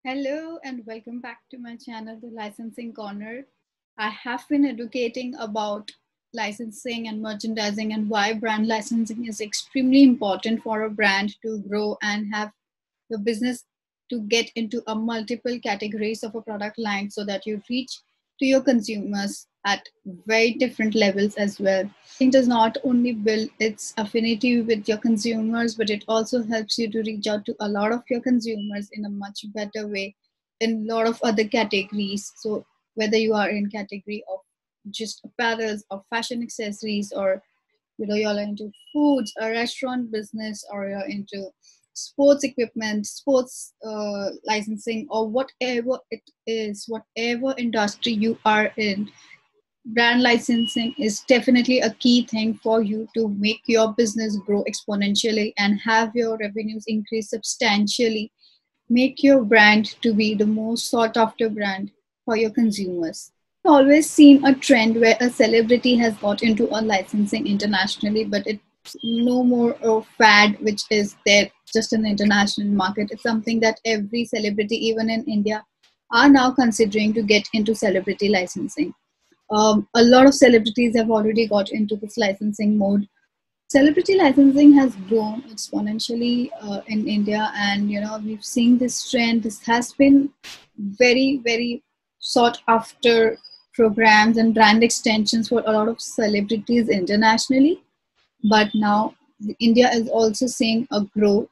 Hello and welcome back to my channel, The Licensing Corner. I have been educating about licensing and merchandising and why brand licensing is extremely important for a brand to grow and have the business to get into a multiple categories of a product line so that you reach to your consumers at very different levels as well. It does not only build its affinity with your consumers, but it also helps you to reach out to a lot of your consumers in a much better way in a lot of other categories. So whether you are in category of just apparels or fashion accessories, or you're into foods or restaurant business, or you're into sports equipment, sports licensing, or whatever it is, whatever industry you are in, brand licensing is definitely a key thing for you to make your business grow exponentially and have your revenues increase substantially. Make your brand to be the most sought after brand for your consumers. I've always seen a trend where a celebrity has got into a licensing internationally, but it's no more a fad which is there just in the international market. It's something that every celebrity, even in India, are now considering to get into celebrity licensing. A lot of celebrities have already got into this licensing mode. Celebrity licensing has grown exponentially in India, and we've seen this trend. This has been very, very sought after programs and brand extensions for a lot of celebrities internationally. But now India is also seeing a growth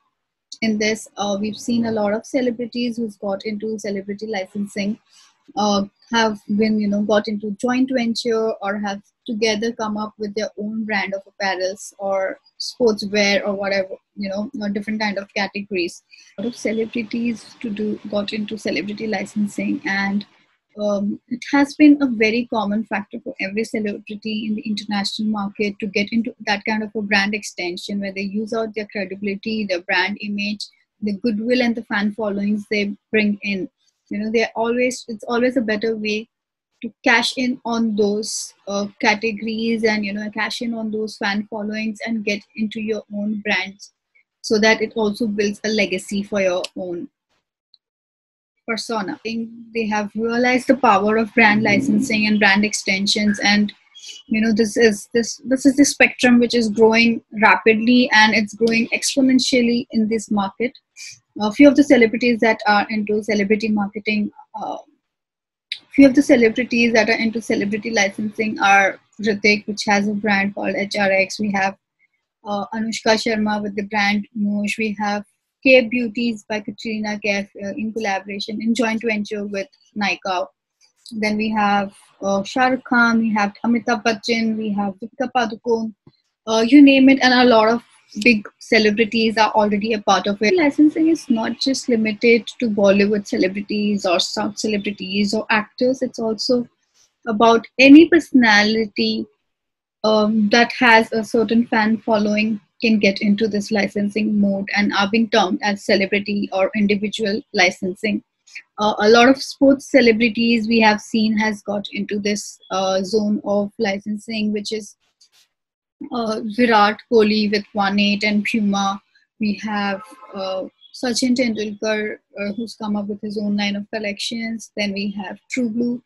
in this. We've seen a lot of celebrities who's got into celebrity licensing have been got into joint venture or have together come up with their own brand of apparels or sportswear or whatever, or different kind of categories. A lot of celebrities to do got into celebrity licensing, and it has been a very common factor for every celebrity in the international market to get into that kind of a brand extension where they use out their credibility, their brand image, the goodwill and the fan followings they bring in. It's always a better way to cash in on those categories, and cash in on those fan followings and get into your own brands, so that it also builds a legacy for your own persona. I think they have realized the power of brand licensing and brand extensions, and this is the spectrum which is growing rapidly, and it's growing exponentially in this market. A few of the celebrities that are into celebrity marketing, few of the celebrities that are into celebrity licensing are Hrithik, which has a brand called HRX. We have Anushka Sharma with the brand Moosh. We have K Beauties by Katrina Kaif in collaboration, in joint venture with Nykaa. Then we have Shah Rukh Khan, we have Amitabh Bachchan, we have Deepika Padukone, you name it, and a lot of big celebrities are already a part of it. Licensing is not just limited to Bollywood celebrities or South celebrities or actors. It's also about any personality that has a certain fan following can get into this licensing mode and are being termed as celebrity or individual licensing. A lot of sports celebrities we have seen has got into this zone of licensing, which is Virat Kohli with 1-8 and Puma. We have Sachin Tendulkar, who's come up with his own line of collections. Then we have True Blue.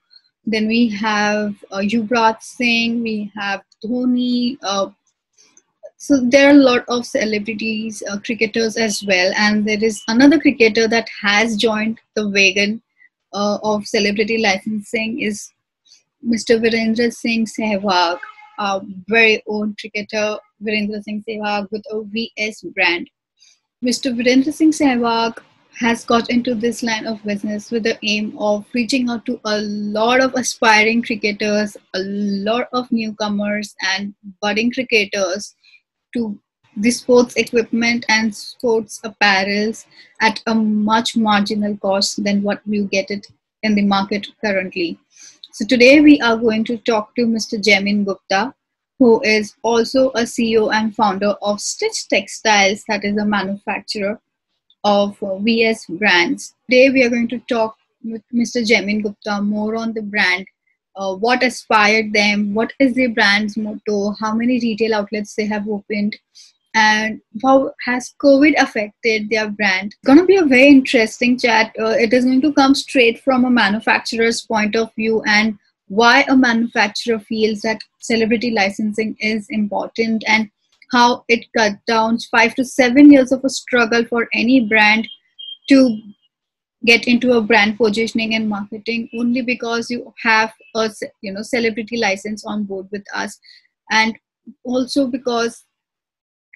Then we have Yuvraj Singh. We have Dhoni. So there are a lot of celebrities, cricketers as well. And there is another cricketer that has joined the wagon of celebrity licensing is Mr. Virendra Singh Sehwag, our very own cricketer Virendra Singh Sehwag with a VS brand. Mr. Virendra Singh Sehwag has got into this line of business with the aim of reaching out to a lot of aspiring cricketers, a lot of newcomers and budding cricketers to the sports equipment and sports apparels at a much marginal cost than what you get it in the market currently. So today we are going to talk to Mr. Jaimin Gupta, who is also a CEO and founder of Stitch Textiles, that is a manufacturer of VS brands. Today we are going to talk with Mr. Jaimin Gupta more on the brand, what inspired them, what is the brand's motto, how many retail outlets they have opened, and how has COVID affected their brand. It's going to be a very interesting chat. It is going to come straight from a manufacturer's point of view and why a manufacturer feels that celebrity licensing is important and how it cut down 5 to 7 years of a struggle for any brand to get into a brand positioning and marketing only because you have a celebrity license on board with us, and also because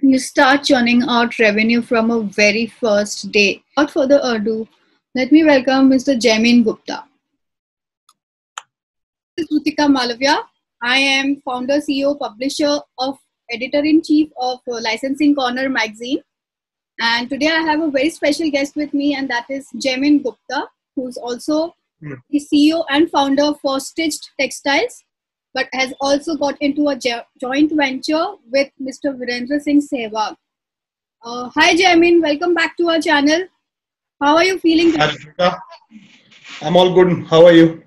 you start churning out revenue from a very first day. Without further ado, let me welcome Mr. Jaimin Gupta. This is Rutika Malavya. I am founder, CEO, publisher of editor-in-chief of Licensing Corner magazine. And today I have a very special guest with me, and that is Jaimin Gupta, who's also the CEO and founder for Stitched Textiles, but has also got into a joint venture with Mr. Virendra Singh Sehwag. Hi Jaimin, welcome back to our channel. How are you feeling today? I'm all good. How are you?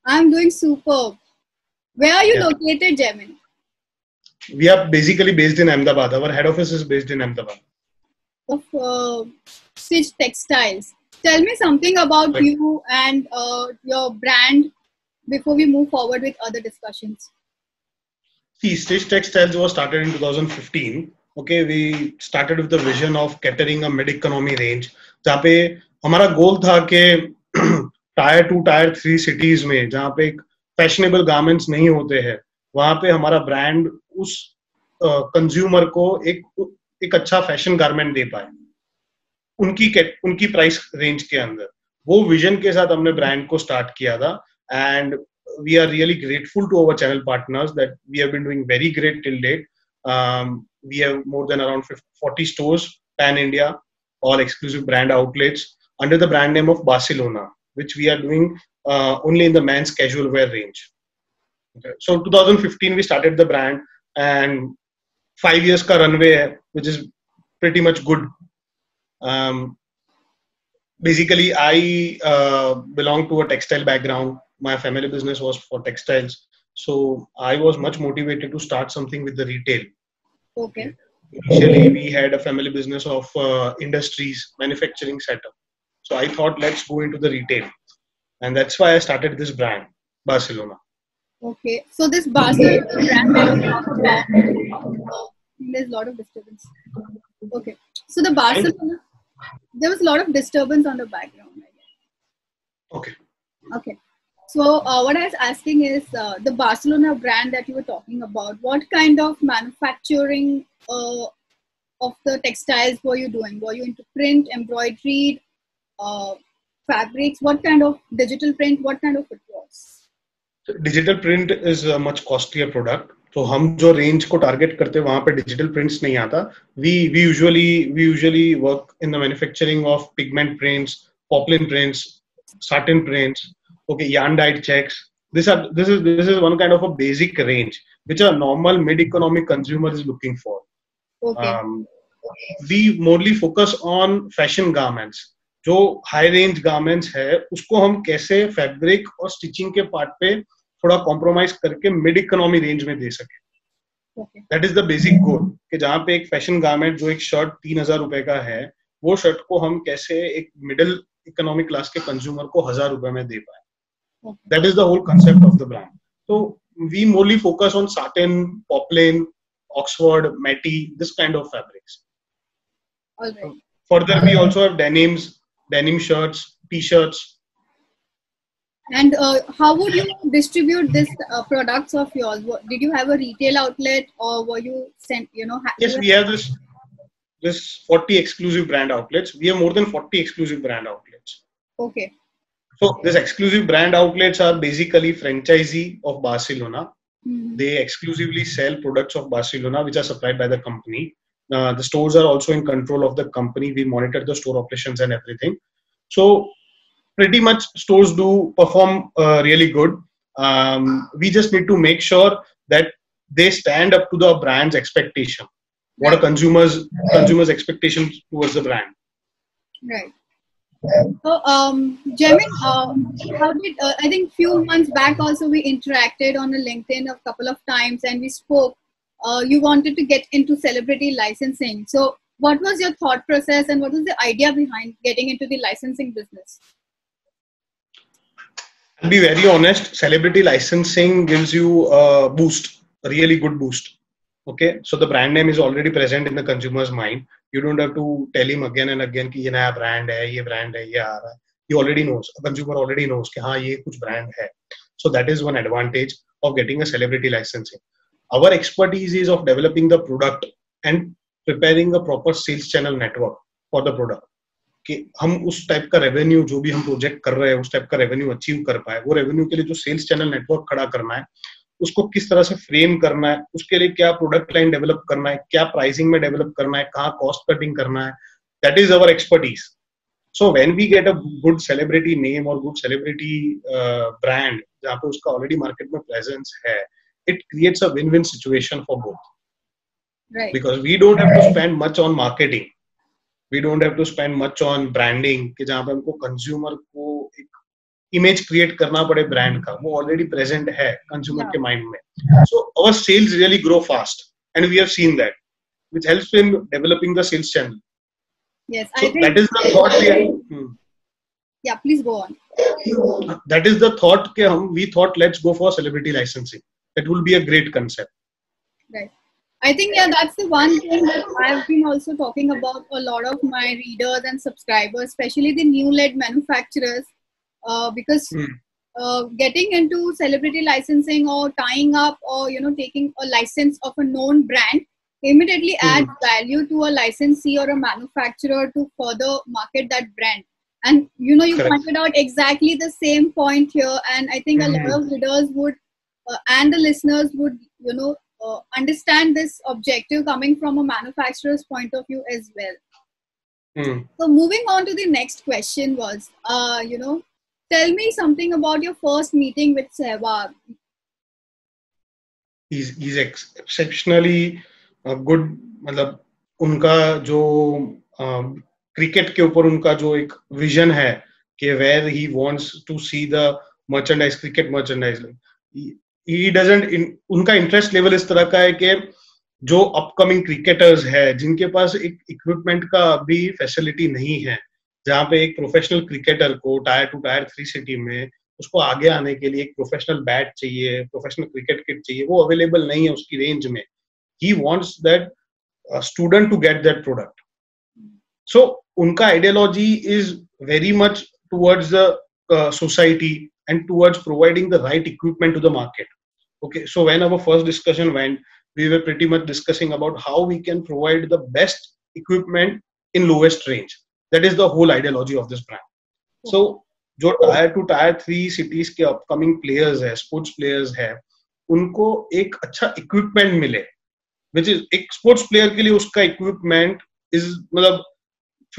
I'm doing superb. Where are you located, Jaimin? We are basically based in Ahmedabad. Our head office is based in Ahmedabad. Of Stitched Textiles. Tell me something about you and your brand before we move forward with other discussions. See, Stitched Textiles was started in 2015. Okay, we started with the vision of catering a mid-economy range. जहाँ पे हमारा गोल था कि tyre 2, tier 3 cities में जहाँ पे fashionable garments नहीं होते हैं, वहाँ पे हमारा ब्रांड उस कंज्यूमर को एक अच्छा फैशन गारमेंट दे पाए उनकी प्राइस रेंज के अंदर. वो विजन के साथ हमने ब्रांड को स्टार्ट किया था. And we are really grateful to our channel partners that we have been doing very great till date. We have more than around 40 stores pan India, all exclusive brand outlets under the brand name of Barcelona, which we are doing only in the men's casual wear range. Okay. So 2015 we started the brand, and 5 years ka runway hai, which is pretty much good. Basically I belong to a textile background. My family business was for textiles, so I was much motivated to start something with the retail. Okay. Initially we had a family business of industries manufacturing setup, so I thought let's go into the retail, and that's why I started this brand Barcelona. Okay, so this Barcelona brand that you talk about, there's a lot of disturbance. Okay, so the Barcelona, there was a lot of disturbance on the background, I guess. Okay. So what I was asking is the Barcelona brand that you were talking about, what kind of manufacturing of the textiles were you doing? Were you into print, embroidery, fabrics? What kind of digital print? What kind of it was? Digital print is a much costlier product. तो हम जो range को target करते हैं वहां पे digital prints नहीं आता. We usually work in the manufacturing of pigment prints, poplin prints, satin prints, okay, yarn dyed checks. This is one kind of a basic range which a normal mid-economic consumer is looking for. Okay. We mostly focus on fashion garments. जो high range garments है उसको हम कैसे fabric और stitching के part पे थोड़ा compromise करके मिड इकोनॉमी रेंज में दे सके. That is the basic goal कि जहाँ पे एक फैशन गारमेंट जो एक शर्ट 3,000 रुपए का है, वो शर्ट को हम कैसे एक मिडिल इकोनॉमिक क्लास के कंज्यूमर को 1,000 रुपए में दे पाए. That is the whole concept of the brand. तो we morally focus on satin, poplin, Oxford, matty, this kind of fabrics. Further, we also have denim shirts, t-shirts. And how would you distribute this products of yours? Did you have a retail outlet, or were you sent? Yes, we have this 40 exclusive brand outlets. We have more than 40 exclusive brand outlets. Okay. So these exclusive brand outlets are basically franchisee of Barcelona. Mm-hmm. They exclusively sell products of Barcelona which are supplied by the company. The stores are also in control of the company. We monitor the store operations and everything. So pretty much stores do perform really good. We just need to make sure that they stand up to the brand's expectation. What are consumers' expectations towards the brand? Right. So, Jaimin, how did I think few months back also we interacted on a LinkedIn a couple of times and we spoke you wanted to get into celebrity licensing. So what was your thought process and what was the idea behind getting into the licensing business? To be very honest, celebrity licensing gives you a boost, a really good boost. Okay, so the brand name is already present in the consumer's mind. You don't have to tell him again and again कि ये नया brand है, ये brand है, ये आ रहा है. He already knows. A consumer already knows कि हाँ ये कुछ brand है. So that is one advantage of getting a celebrity licensing. Our expertise is of developing the product and preparing a proper sales channel network for the product. कि हम उस type का revenue जो भी हम प्रोजेक्ट कर रहे हैं उस टाइप का रेवेन्यू अचीव कर पाए, वो रेवेन्यू के लिए जो सेल्स चैनल नेटवर्क खड़ा करना है, उसको किस तरह से फ्रेम करना है, उसके लिए क्या प्रोडक्ट लाइन डेवलप करना है, क्या प्राइसिंग में डेवलप करना है, कहाँ कॉस्ट कटिंग करना है, that is our expertise. So when we get a good celebrity name और गुड सेलिब्रिटी ब्रांड जहाँ पे उसका ऑलरेडी मार्केट में प्रेजेंस है, it creates a win win situation for both, because we don't have to spend much on marketing, we don't have to spend much on branding कि जहाँ पे हमको consumer को एक इमेज क्रिएट करना पड़े ब्रांड का, वो ऑलरेडी प्रेजेंट है कंज्यूमर के माइंड में. So our sales really grow fast and we have seen that which helps in developing the sales channel. Yes, so I think that is the thought yeah, please go on. That is the thought कि we thought let's go for celebrity licensing. That will be a great concept. Right. I think, yeah, that's the one thing that I've been also talking about a lot of my readers and subscribers, especially the new-led manufacturers, because getting into celebrity licensing or tying up or, taking a license of a known brand immediately adds value to a licensee or a manufacturer to further market that brand. And, you Correct. pointed out exactly the same point here. And I think a lot of readers would, and the listeners would, understand this objective coming from a manufacturer's point of view as well. So moving on to the next question was, tell me something about your first meeting with Sehwag. He's exceptionally good. मतलब उनका जो cricket के ऊपर उनका जो एक vision है कि where he wants to see the merchandise, cricket merchandise, he doesn't, उनका इंटरेस्ट लेवल इस तरह का है कि जो अपकमिंग क्रिकेटर्स है जिनके पास एक इक्विपमेंट का अभी फैसिलिटी नहीं है, जहाँ पे एक प्रोफेशनल क्रिकेटर को टायर 2 टायर 3 सिटी में उसको आगे आने के लिए एक प्रोफेशनल बैट चाहिए, प्रोफेशनल क्रिकेट किट चाहिए, वो अवेलेबल नहीं है उसकी रेंज में. He wants that student to get that product. So उनका ideology is very much towards the society and towards providing the right equipment to the market. Okay, so when our first discussion went, we were pretty much discussing about how we can provide the best equipment in lowest range. That is the whole ideology of this brand. So जो tyre 2 tier 3 cities के upcoming players है, sports players है, उनको एक अच्छा equipment मिले, which is एक sports player के लिए उसका equipment is मतलब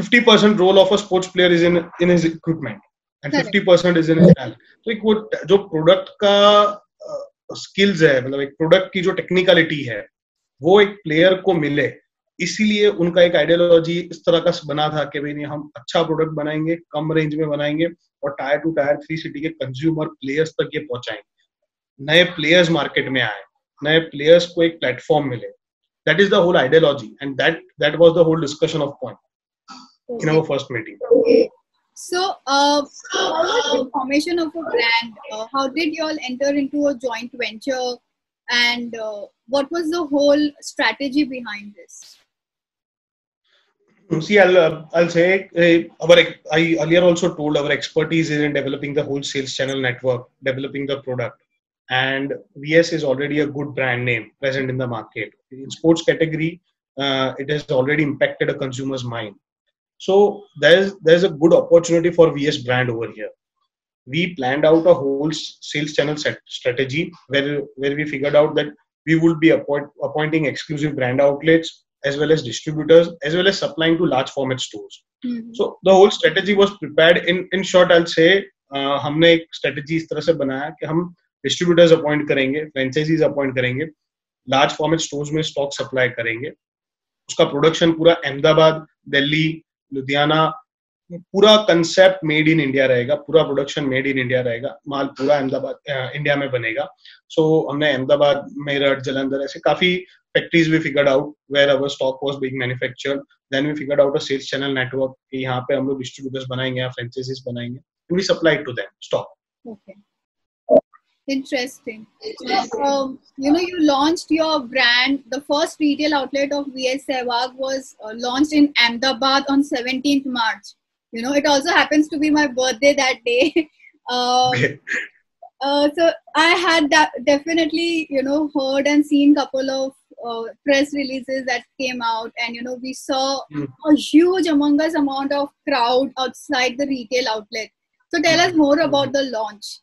50% role of a sports player is in his equipment and 50% is in his talent. तो एक वो जो प्रोडक्ट का स्किल्स है, मतलब एक प्रोडक्ट की जो टेक्निकलिटी है वो एक प्लेयर को मिले, इसीलिए उनका एक आइडियोलॉजी इस तरह का बना था कि भाई नहीं, हम अच्छा प्रोडक्ट बनाएंगे, कम रेंज में बनाएंगे और टायर 2 टायर 3 सिटी के कंज्यूमर प्लेयर्स तक ये पहुंचाएंगे, नए प्लेयर्स मार्केट में आए, नए प्लेयर्स को एक प्लेटफॉर्म मिले. That is the whole ideology and that was the whole discussion of point in our first meeting. So, how was the formation of a brand? How did you all enter into a joint venture? And what was the whole strategy behind this? See, I'll say, I earlier also told our expertise is in developing the whole sales channel network, developing the product. And VS is already a good brand name present in the market. In sports category, it has already impacted a consumer's mind. So there's a good opportunity for VS brand over here. We planned out a whole sales channel strategy where we figured out that we would be appointing exclusive brand outlets as well as distributors as well as supplying to large format stores. So the whole strategy was prepared. In short, I'll say हमने एक strategy इस तरह से बनाया कि हम distributors appoint करेंगे, franchisees appoint करेंगे, large format stores में stock supply करेंगे, उसका production पूरा अहमदाबाद, दिल्ली, लुधियाना, पूरा कंसेप्ट मेड इन इंडिया रहेगा, पूरा प्रोडक्शन मेड इन इंडिया रहेगा, माल पूरा अहमदाबाद इंडिया में बनेगा. सो हमने अहमदाबाद, मेरठ, जलंधर ऐसे काफी factories we figured out where our stock was being manufactured. Then we figured out a sales channel network कि यहाँ पे हम लोग distributors बनाएंगे या franchises बनाएंगे. And we supply it to them stock. Okay. Interesting. So, you launched your brand. The first retail outlet of VS Sehwag was launched in Ahmedabad on 17th March. It also happens to be my birthday that day. So I had definitely, heard and seen couple of press releases that came out, and we saw a huge humongous amount of crowd outside the retail outlet. So tell us more about the launch.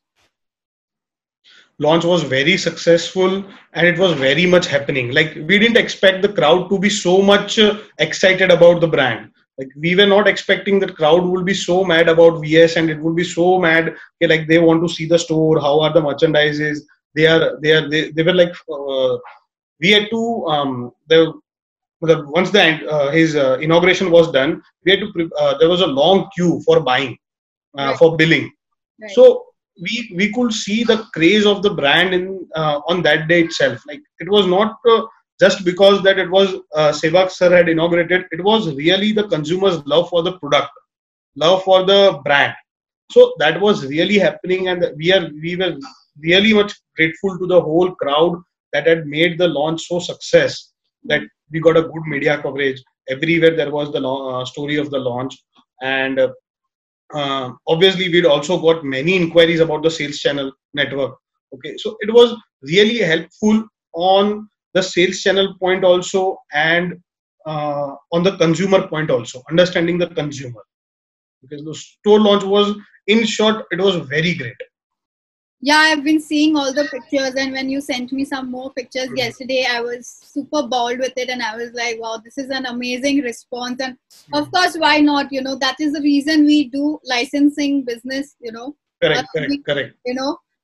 Launch was very successful and it was very much happening. Like we didn't expect the crowd to be so much excited about the brand. Like we were not expecting that crowd will be so mad about VS and it will be so mad. Okay, like they want to see the store. How are the merchandises? They were like we had to once his inauguration was done, we had to there was a long queue for buying for billing. Right. So we could see the craze of the brand in on that day itself. Like it was not just because that it was Sehwag sir had inaugurated. It was really the consumers' love for the product, love for the brand. So that was really happening, and we were really much grateful to the whole crowd that had made the launch so success. That we got a good media coverage everywhere. There was the story of the launch, and obviously we'd also got many inquiries about the sales channel network. Okay, so it was really helpful on the sales channel point also, and on the consumer point also, understanding the consumer, because the store launch was, in short, it was very great. Yeah, I've been seeing all the pictures, and when you sent me some more pictures yesterday, I was super bowled with it, and I was like, wow, this is an amazing response. And of course, why not? That is the reason we do licensing business, Correct.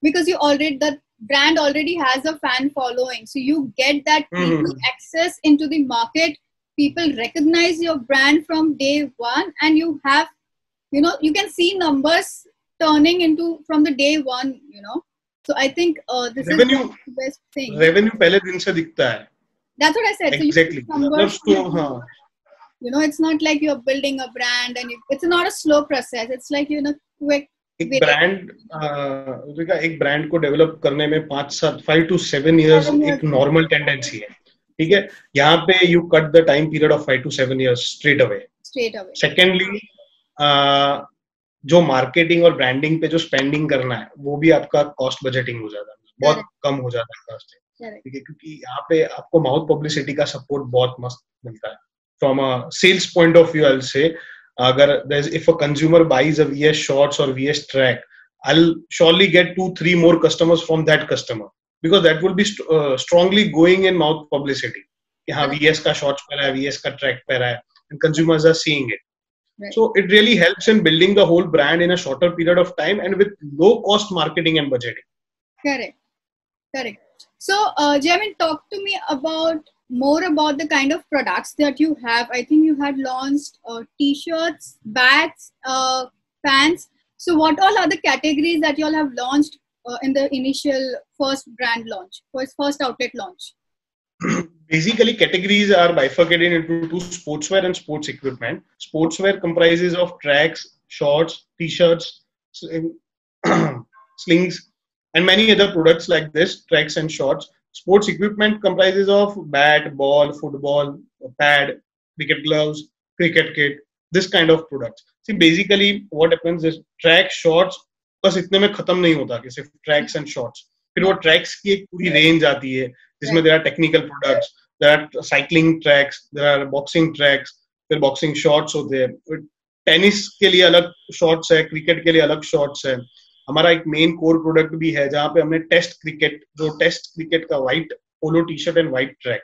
Because the brand already has a fan following. So you get that access into the market. People recognize your brand from day one, and you have, you can see numbers turning into from the day one, So I think this revenue, is the best thing. Revenue पहले दिन से दिखता है. That's what I said. Exactly. So it's not like you're building a brand, and it's not a slow process. It's like quick. एक brand को develop करने में 5 to 7 years एक नॉर्मल टेंडेंसी है. ठीक है, यहाँ पे you cut the time period of 5 to 7 years straight away. Secondly जो मार्केटिंग और ब्रांडिंग पे जो स्पेंडिंग करना है वो भी आपका कॉस्ट बजटिंग हो जाता है, बहुत कम हो जाता है कॉस्ट. ठीक है, क्योंकि यहाँ पे आपको माउथ पब्लिसिटी का सपोर्ट बहुत मस्त मिलता है. From a sales point of view I will say, अगर if a consumer buys a VS shorts or VS track, I'll surely get 2-3 more customers from that customer, because that will be strongly going in mouth publicity. हाँ, VS का shorts पहना है, VS का track पहना है, and consumers are seeing it. Right. So it really helps in building the whole brand in a shorter period of time and with low cost marketing and budgeting. Correct. So, Jamin, talk to me more about the kind of products that you have. I think you had launched t-shirts, bags, pants. So what all are the categories that you all have launched in the initial first brand launch, first outlet launch? Basically, categories are bifurcated into sportswear and sports equipment. Sportswear comprises of tracks, shorts, t-shirts, slings, and many other products like this, tracks and shorts. Sports equipment comprises of bat, ball, football, pad, cricket gloves, cricket kit, this kind of products. See, basically what happens is track, shorts, बस इतने में खत्म नहीं होता कि सिर्फ tracks and shorts. फिर वो tracks की एक पूरी range आती है जिसमें there are technical products, there are cycling tracks, there are boxing tracks, फिर boxing shorts होते हैं. टेनिस के लिए अलग shorts है, क्रिकेट के लिए अलग shorts है. हमारा एक मेन कोर प्रोडक्ट भी है जहाँ पे हमने टेस्ट क्रिकेट का white polo T shirt and white track,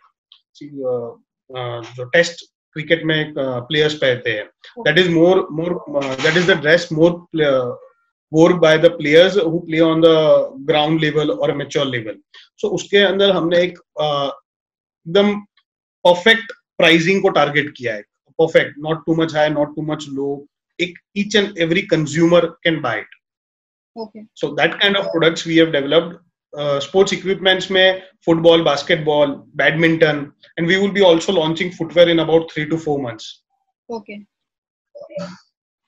जो टेस्ट क्रिकेट में प्लेयर्स पहनते हैं, that is the dress more worn by the players who play on the ground level or a mature level. So उसके अंदर हमने एक एकदम परफेक्ट प्राइसिंग को टारगेट किया है. Perfect, not too much high, not too much low. Each and every consumer can buy it. Okay. So that kind of products we have developed sports equipments में football, basketball, badminton, and we will be also launching footwear in about 3 to 4 months. Okay.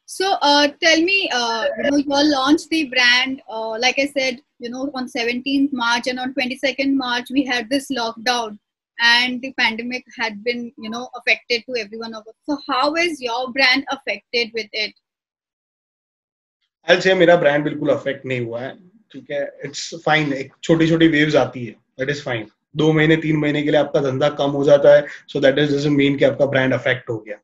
So tell me, you all launched the brand, like I said, on 17th March, and on 22nd March, we had this lockdown and the pandemic had been, affected to everyone of us. So how is your brand affected with it? I'll say मेरा brand बिल्कुल affect नहीं हुआ है, ठीक है, it's fine, एक छोटी छोटी waves आती है, that is fine. 2 महीने 3 महीने के लिए आपका धंधा कम हो जाता है, so that doesn't mean कि आपका brand affect हो गया,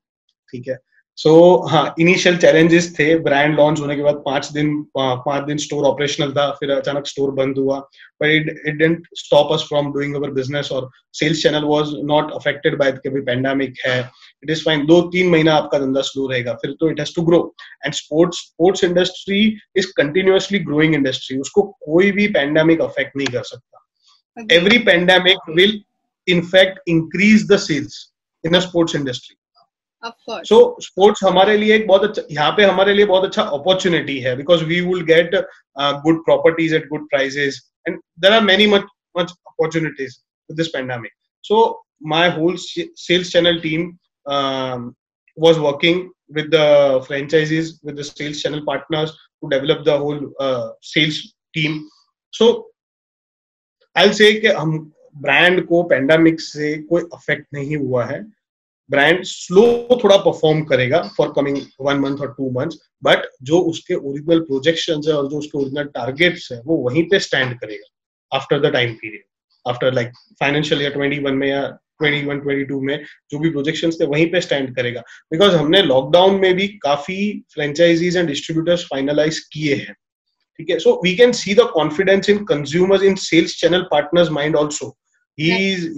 ठीक है. सो हाँ, इनिशियल चैलेंजेस थे. ब्रांड लॉन्च होने के बाद 5 दिन स्टोर ऑपरेशनल था, फिर अचानक स्टोर बंद हुआ, but it didn't stop us from doing our business, और sales channel was not affected by कि पैंडेमिक है. It is fine. 2-3 महीना आपका धंधा स्लो रहेगा, फिर तो it has to grow. And sports industry is continuously growing industry. उसको कोई भी पैंडेमिक अफेक्ट नहीं कर सकता. Every pandemic will in fact increase the sales in the sports industry. So sports हमारे लिए एक बहुत अच्छा, यहाँ पे हमारे लिए बहुत अच्छा अपॉर्चुनिटी है, because we will get good properties at good prices, and there are many much opportunities with this pandemic. So my whole sales channel team was working with the franchises, with the sales channel partners to develop the whole sales team. So I'll say कि हम brand को pandemic से कोई affect नहीं हुआ है. Brand slow थोड़ा perform करेगा फॉर कमिंग 1 month और 2 months, बट जो उसके ओरिजिनल प्रोजेक्शंस है और जो उसके ओरिजिनल टारगेट्स है वो वहीं पे स्टैंड करेगा after the time period, after like financial year 21 में या 21-22 में जो भी प्रोजेक्शंस थे वहीं पे स्टैंड करेगा. बिकॉज हमने लॉकडाउन में भी काफी फ्रेंचाइजीज एंड डिस्ट्रीब्यूटर्स फाइनलाइज किए हैं, ठीक है. So we can see the confidence in consumers, in sales channel partners mind also. He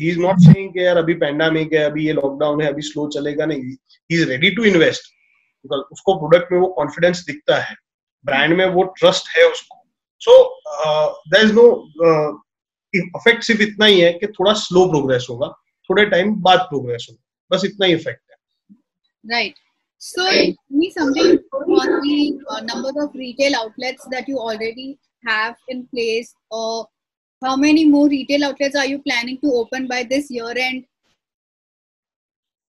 is not saying कि यार अभी पैंडेमिक है, अभी ये लॉकडाउन है, अभी स्लो चलेगा, नहीं. He is ready to invest because उसको प्रोडक्ट में वो कॉन्फिडेंस दिखता है, ब्रांड में वो ट्रस्ट है उसको. So there is no effect. सिर्फ इतना ही है कि थोड़ा स्लो प्रोग्रेस होगा, थोड़े टाइम बाद प्रोग्रेस होगा, बस इतना ही इफेक्ट है. Right. So tell me something on the number of retail outlets that you already have in place, or how many more retail outlets are you planning to open by this year end?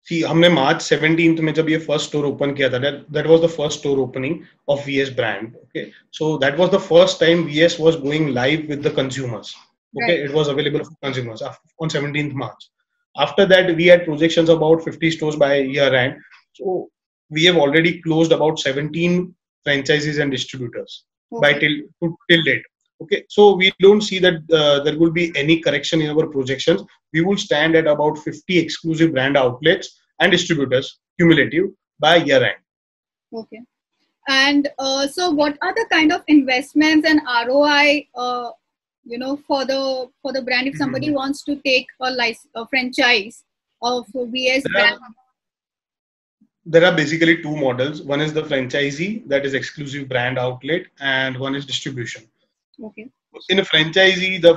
See, हमने March 17th में जब ये first store open किया था, that was the first store opening of VS brand. Okay, so that was the first time VS was going live with the consumers. Okay, right. It was available for consumers on 17th March. After that, we had projections about 50 stores by year end. So we have already closed about 17 franchises and distributors by till date. Okay, so we don't see that there will be any correction in our projections. We will stand at about 50 exclusive brand outlets and distributors cumulative by year end. Okay, and so what are the kind of investments and ROI, for the brand if somebody wants to take a franchise of VS brand? There are basically two models. One is the franchisee, that is exclusive brand outlet, and one is distribution. Okay. In a franchisee, the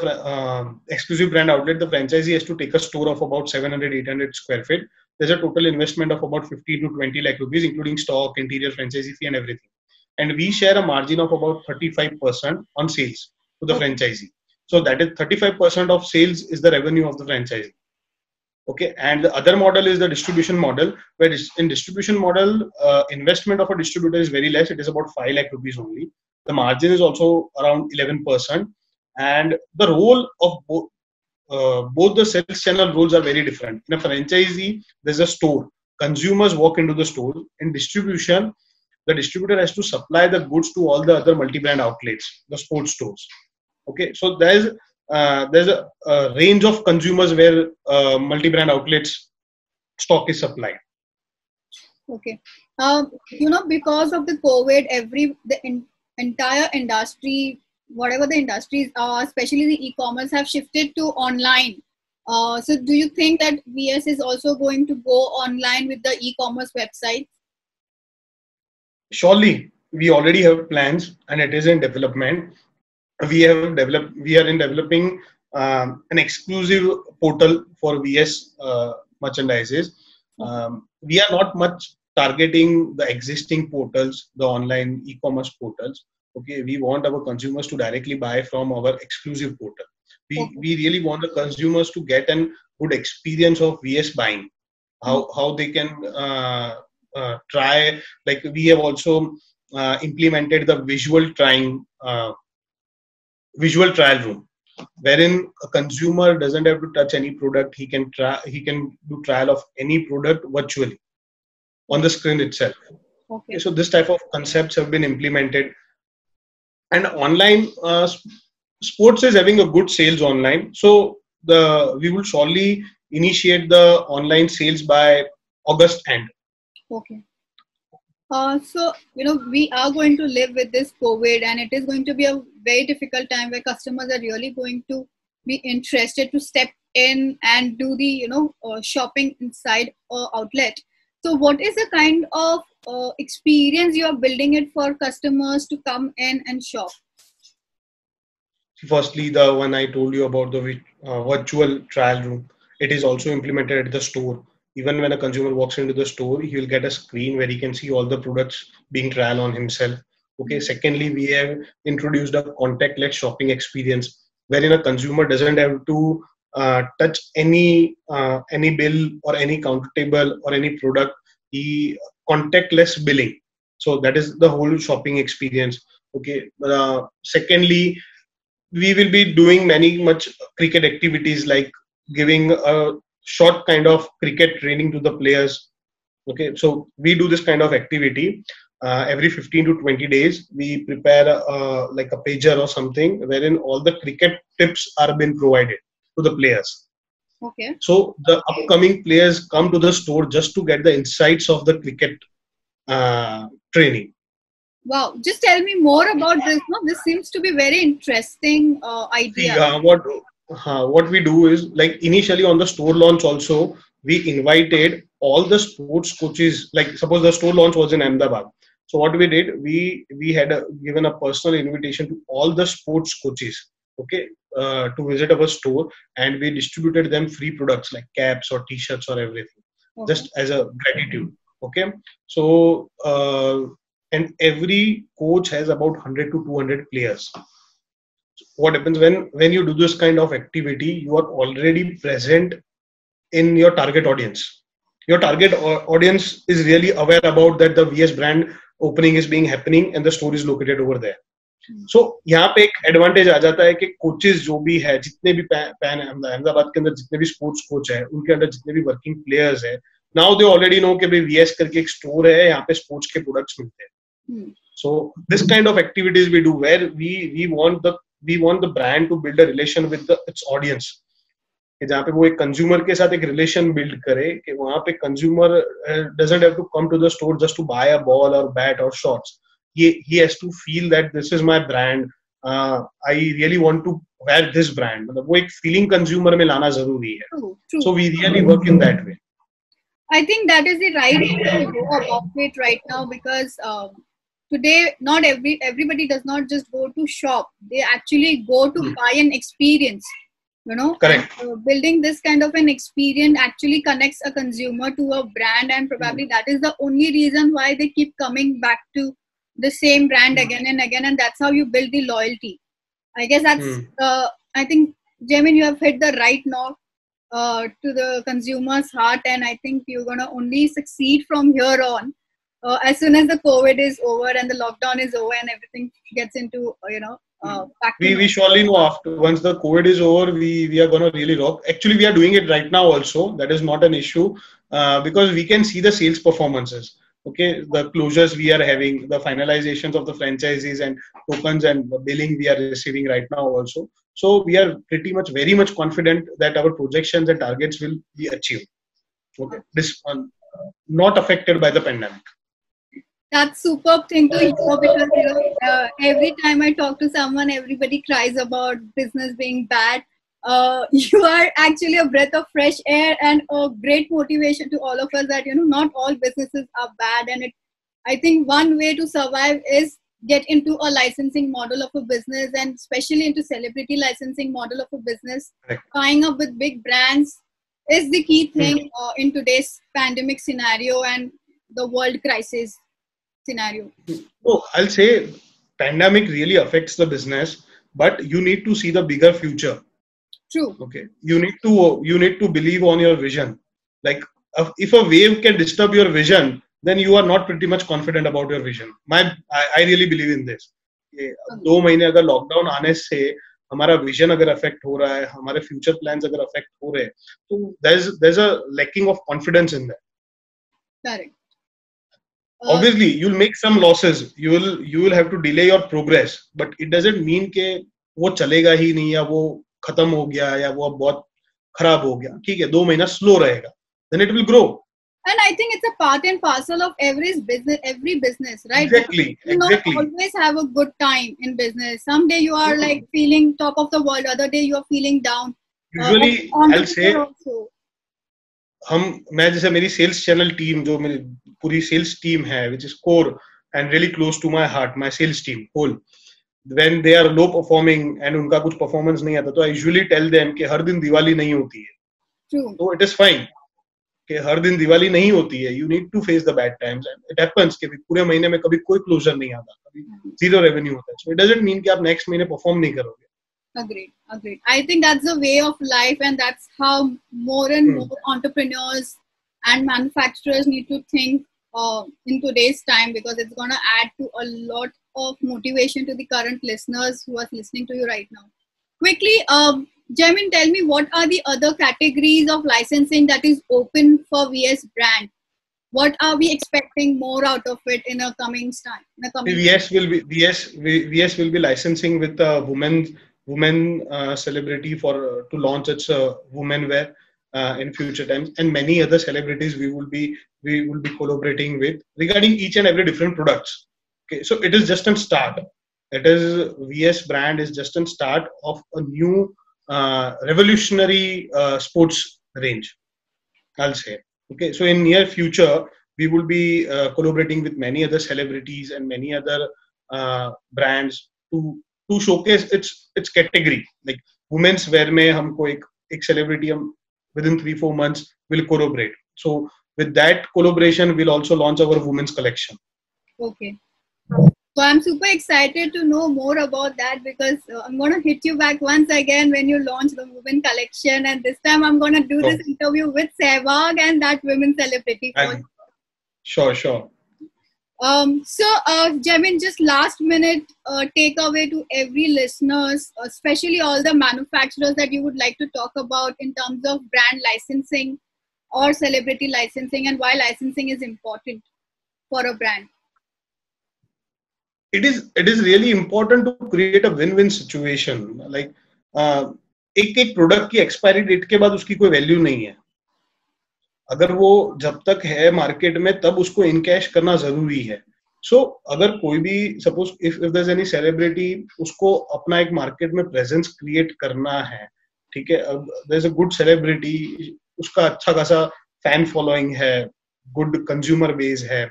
exclusive brand outlet, the franchisee has to take a store of about 700-800 square feet. There's a total investment of about 15 to 20 lakh rupees, including stock, interior, franchisee fee, and everything. And we share a margin of about 35% on sales to the franchisee. So that is 35% of sales is the revenue of the franchisee. Okay, and the other model is the distribution model, where in distribution model, investment of a distributor is very less. It is about 5 lakh rupees only. The margin is also around 11%, and the role of both the sales channel roles are very different. In a franchisee, there's a store. Consumers walk into the store. In distribution, the distributor has to supply the goods to all the other multi-brand outlets, the sports stores. Okay, so there's a range of consumers where multi-brand outlets stock is supplied. Okay, because of the COVID, entire industry, whatever the industries are, especially the e-commerce, have shifted to online. So do you think that VS is also going to go online with the e-commerce website? Surely, we already have plans and it is in development. We are developing an exclusive portal for VS merchandises. We are not much targeting the existing portals, the online e-commerce portals. Okay, we want our consumers to directly buy from our exclusive portal. Okay. We really want the consumers to get an good experience of VS buying. How they can try. Like we have also implemented the visual trial room, wherein a consumer doesn't have to touch any product. He can do trial of any product virtually on the screen itself. Okay. Okay, so this type of concepts have been implemented. And online sports is having a good sales online, so the we will surely initiate the online sales by August end. Okay. So, we are going to live with this COVID, and it is going to be a very difficult time where customers are really going to be interested to step in and do the, shopping inside outlet. So, what is the kind of experience you are building it for customers to come in and shop? Firstly, the one I told you about, the virtual trial room, it is also implemented at the store. Even when a consumer walks into the store, he will get a screen where he can see all the products being trial on himself. Okay. Secondly, we have introduced a contactless shopping experience wherein a consumer doesn't have to touch any bill or any counter table or any product. He contactless billing. So that is the whole shopping experience. Okay. Secondly, we will be doing many much cricket activities, like giving a short kind of cricket training to the players. Okay, so we do this kind of activity every 15 to 20 days. We prepare like a pager or something wherein all the cricket tips are being provided to the players. Okay. So the upcoming players come to the store just to get the insights of the cricket training. Wow, just tell me more about this. No, this seems to be very interesting See, idea. what we do is, like, initially on the store launch also, we invited all the sports coaches. Like, suppose the store launch was in Ahmedabad. So what we did, we had given a personal invitation to all the sports coaches, okay, to visit our store, and we distributed them free products like caps or t-shirts or everything, Okay. just as a gratitude. Okay, so and every coach has about 100 to 200 players. What happens when you do this kind of activity, you are already present in your target audience. Your target audience is really aware about that the VS brand opening is being happening and the store is located over there. So यहाँ पे एक advantage आ जाता है कि coaches जो भी है, जितने भी पैन अहमदाबाद के अंदर जितने भी स्पोर्ट्स कोच है, उनके अंदर जितने भी वर्किंग प्लेयर्स है, नाउ दे ऑलरेडी नो कि भाई VS करके एक स्टोर है, यहाँ पे स्पोर्ट्स के प्रोडक्ट्स मिलते हैं. So this kind of activities we do, where we want the brand to build a relation with its audience, कि जहाँ पे वो एक कंज्यूमर के साथ एक रिलेशन बिल्ड करे, कि वहाँ पे consumer doesn't have to come to the store just to buy a ball or bat or shorts. He has to feel that this is my brand. I really want to wear this brand. मतलब वो एक feeling consumer में लाना जरूरी है. True. So we really work in that way. I think that is the right way to go about it right now, because today not everybody does not just go to shop. They actually go to buy an experience. Correct. And, building this kind of an experience actually connects a consumer to a brand, and probably that is the only reason why they keep coming back to the same brand again and again, and that's how you build the loyalty. I guess that's I think, Jamin, you have hit the right note to the consumer's heart, and I think you're gonna only succeed from here on. As soon as the COVID is over and the lockdown is over and everything gets into back to we surely know, after once the COVID is over, we are gonna really rock. Actually, we are doing it right now also. That is not an issue, because we can see the sales performances. Okay, the closures we are having, the finalizations of the franchises and tokens and the billing we are receiving right now also. So we are pretty much very much confident that our projections and targets will be achieved. Okay, this one not affected by the pandemic. That's superb thing to hear, because every time I talk to someone, everybody cries about business being bad. You are actually a breath of fresh air and a great motivation to all of us that not all businesses are bad, and I think one way to survive is get into a licensing model of a business, and especially into celebrity licensing model of a business. Right. Tying up with big brands is the key thing in today's pandemic scenario and the world crisis scenario. Oh, I'll say pandemic really affects the business, but you need to see the bigger future. True. Okay, you need to believe on your vision. Like if a wave can disturb your vision, then you are not pretty much confident about your vision. I really believe in this. 2 महीने अगर lockdown आने से हमारा vision अगर affect हो रहा है, हमारे फ्यूचर प्लान्स अगर अफेक्ट हो रहे हैं, तो there's a lacking of confidence in that. Correct. Obviously you'll make some losses, you will have to delay your progress, but it doesn't mean के वो चलेगा ही नहीं या वो खत्म हो गया या वो अब बहुत खराब हो गया. ठीक है, 2 महीना स्लो रहेगा, then it will grow. And I think it's a part and parcel of every business, right? Exactly. You not always have a good time in business. Someday you are like feeling top of the world, other day you are feeling down. Usually I'll say मैं जैसे मेरी sales channel team, जो मेरी पूरी sales team है, which is core and really close to my heart, my sales team whole, when they are low performing and उनका कुछ performance नहीं आता, तो I usually tell them कि हर दिन दिवाली नहीं होती है. True. तो it is fine कि हर दिन दिवाली नहीं होती है. You need to face the bad times and it happens कि पूरे महीने में कभी कोई closure नहीं आता, कभी zero revenue होता है. So it doesn't mean कि आप next महीने perform नहीं करोगे. Agreed. I think that's the way of life, and that's how more and more entrepreneurs and manufacturers need to think in today's time, because it's going to add to a lot of motivation to the current listeners who are listening to you right now. Quickly, Jaimin, tell me, what are the other categories of licensing that is open for VS brand? What are we expecting more out of it in a coming time? VS will be licensing with women celebrity for to launch its women wear in future times, and many other celebrities we will be collaborating with regarding each and every different products. Okay, so it is just a start. It is VS brand is just a start of a new revolutionary sports range, I'll say. Okay, so in near future we will be collaborating with many other celebrities and many other brands to showcase its category. Like women's wear में हमको एक celebrity हम within 3-4 months will collaborate. So with that collaboration we'll also launch our women's collection. Okay. So I'm super excited to know more about that, because I'm going to hit you back once again when you launch the women collection, and this time I'm going to do this interview with Sehwag and that women celebrity. Sure. So Jaimin, just last minute takeaway to every listeners, especially all the manufacturers, that you would like to talk about in terms of brand licensing or celebrity licensing, and why licensing is important for a brand. It is really important to create a win-win situation. Like एक product की expiry date के बाद उसकी कोई value नहीं है. अगर वो जब तक है मार्केट में तब उसको इनकैश करना जरूरी है. सो अगर कोई भी suppose if there is any celebrity, उसको अपना एक मार्केट में प्रेजेंस क्रिएट करना है, ठीक है, there is a good celebrity, उसका अच्छा खासा फैन फॉलोइंग है, गुड कंज्यूमर बेस है,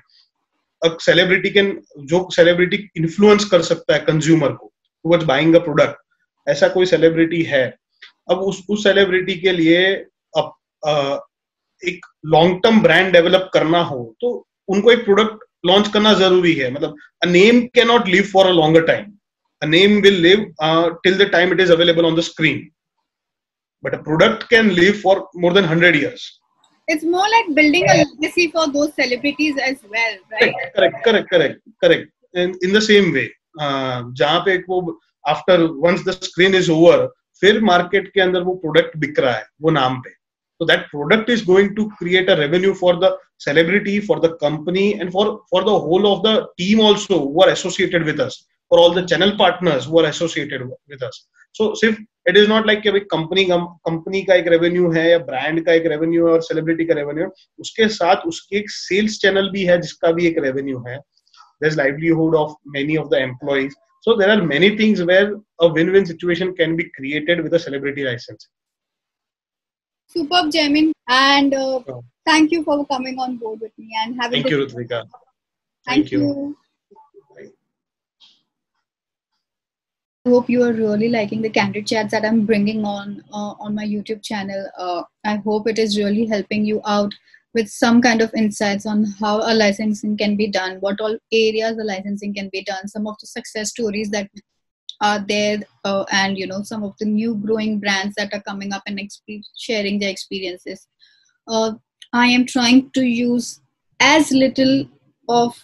सेलिब्रिटी कैन जो सेलिब्रिटी इन्फ्लुएंस कर सकता है कंज्यूमर को टुवर्ड्स बाइंग अ प्रोडक्ट, ऐसा कोई सेलिब्रिटी है. अब उस सेलिब्रिटी के लिए एक लॉन्ग टर्म ब्रांड डेवलप करना हो तो उनको एक प्रोडक्ट लॉन्च करना जरूरी है. मतलब a name can not live for a longer time. A name will live till the time it is available on the screen, but a product can live for more than 100 years. It's more like building a legacy for those celebrities as well, right? Correct. In the same way, जहाँ पे वो after once the screen is over, फिर market के अंदर वो product बिक रहा है वो नाम पे, so that product is going to create a revenue for the celebrity, for the company, and for the whole of the team also who are associated with us, for all the channel partners who are associated with us. So सिर्फ it is not like कि company का एक revenue है या brand का एक revenue है और सेलिब्रिटी का रेवेन्यू है, उसके साथ उसके एक सेल्स चैनल भी है जिसका भी एक रेवेन्यू है. There's livelihood of many of the employees. So there are many things where a win-win situation can be created with a celebrity license. Superb, Jaimin, and thank you for coming on board with me and having. Thank you, Ritvika. Thank you. I hope you are really liking the candid chats that I'm bringing on my YouTube channel. I hope it is really helping you out with some kind of insights on how a licensing can be done, what all areas the licensing can be done, some of the success stories that are there, and some of the new growing brands that are coming up and sharing their experiences. uh, I am trying to use as little of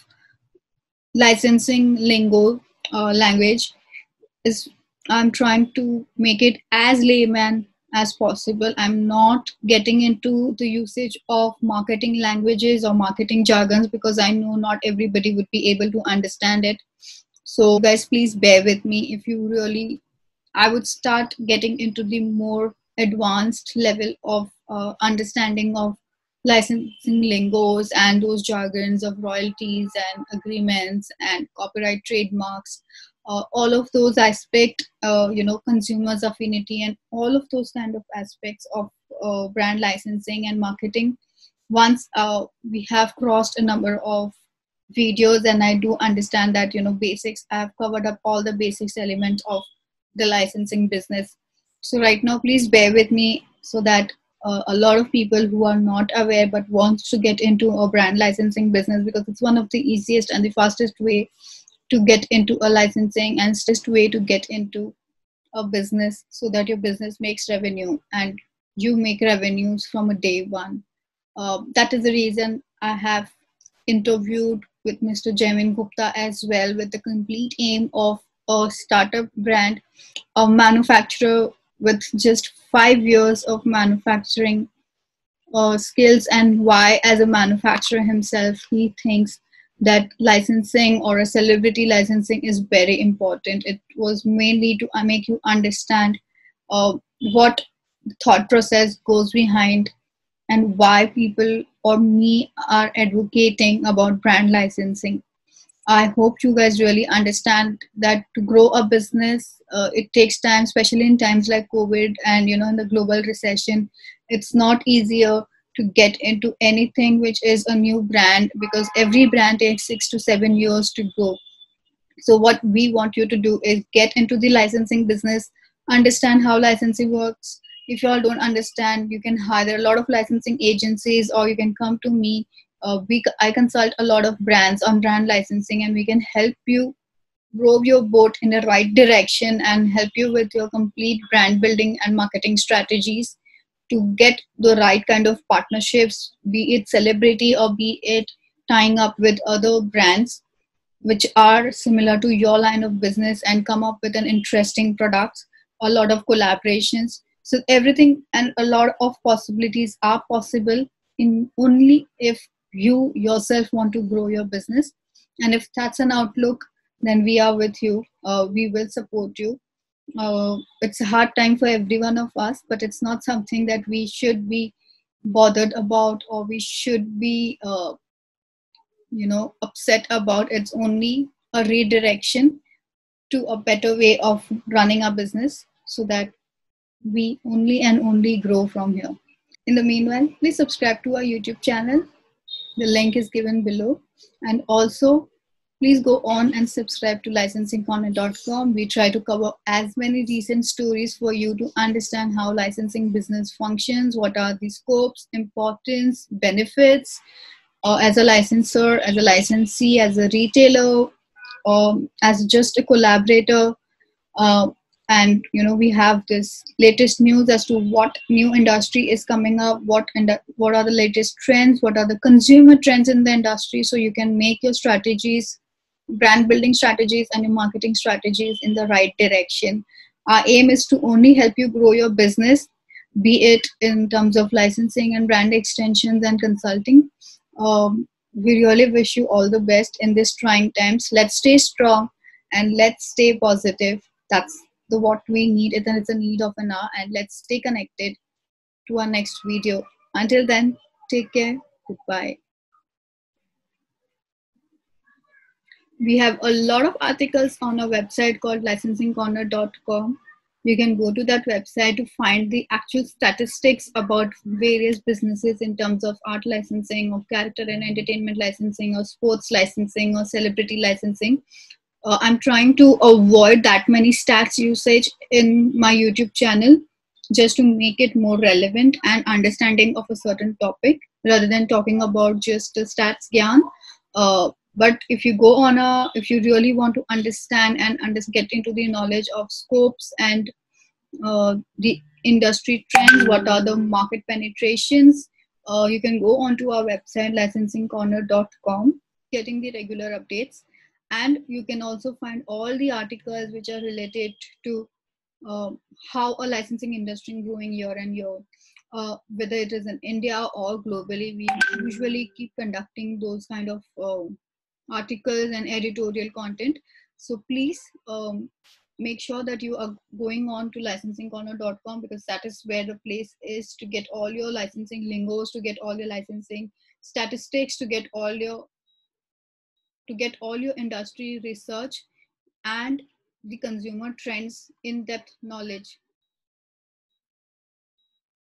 licensing lingo, language, is I'm trying to make it as layman as possible. I'm not getting into the usage of marketing languages or marketing jargons because I know not everybody would be able to understand it. So guys, please bear with me. If you really, I would start getting into the more advanced level of understanding of licensing lingos and those jargons of royalties and agreements and copyright trademarks, all of those aspects, consumers affinity and all of those kind of aspects of brand licensing and marketing. Once we have crossed a number of videos and I do understand that basics, I've covered up all the basics elements of the licensing business. So right now please bear with me so that a lot of people who are not aware but wants to get into a brand licensing business, because it's one of the easiest and the fastest way to get into a licensing and way to get into a business so that your business makes revenue and you make revenues from a day one. That is the reason I have interviewed with Mr. Jaimin Gupta as well, with the complete aim of a startup brand, a manufacturer with just 5 years of manufacturing skills, and why as a manufacturer himself he thinks that licensing or a celebrity licensing is very important. It was mainly to make you understand what thought process goes behind and why people or me are advocating about brand licensing. I hope you guys really understand that to grow a business, it takes time, especially in times like COVID and in the global recession. It's not easier to get into anything which is a new brand because every brand takes 6 to 7 years to grow. So what we want you to do is get into the licensing business, understand how licensing works. If you all don't understand, you can hire a lot of licensing agencies or you can come to me. I consult a lot of brands on brand licensing and we can help you row your boat in the right direction and help you with your complete brand building and marketing strategies to get the right kind of partnerships, be it celebrity or be it tying up with other brands which are similar to your line of business and come up with an interesting product, a lot of collaborations. So everything and a lot of possibilities are possible in only if you yourself want to grow your business. And if that's an outlook, then we are with you. We will support you. It's a hard time for every one of us, but it's not something that we should be bothered about or we should be upset about. It's only a redirection to a better way of running our business so that we only and only grow from here. In the meanwhile, please subscribe to our YouTube channel. The link is given below. And also, please go on and subscribe to licensingcorner.com. We try to cover as many recent stories for you to understand how licensing business functions, what are the scopes, importance, benefits, as a licensor, as a licensee, as a retailer, as just a collaborator. And we have this latest news as to what new industry is coming up, what are the latest trends, what are the consumer trends in the industry, so you can make your strategies, brand building strategies and your marketing strategies in the right direction. Our aim is to only help you grow your business, be it in terms of licensing and brand extensions and consulting. We really wish you all the best in these trying times. Let's stay strong and let's stay positive. That's what we need, and it's a need of an hour. And let's stay connected to our next video. Until then, take care. Goodbye. We have a lot of articles on our website called licensingcorner.com. You can go to that website to find the actual statistics about various businesses in terms of art licensing or character and entertainment licensing or sports licensing or celebrity licensing. I'm trying to avoid that many stats usage in my YouTube channel just to make it more relevant and understanding of a certain topic. rather than talking about just stats gyan. But if you go on if you really want to understand and get into the knowledge of scopes and the industry trends, what are the market penetrations, you can go onto our website licensingcorner.com, getting the regular updates. And you can also find all the articles which are related to uh, how a licensing industry is growing year and year. Whether it is in India or globally, we usually keep conducting those kind of articles and editorial content. So please make sure that you are going on to licensingcorner.com, because that is where the place is to get all your licensing lingos, to get all your licensing statistics, to get all your industry research and the consumer trends in-depth knowledge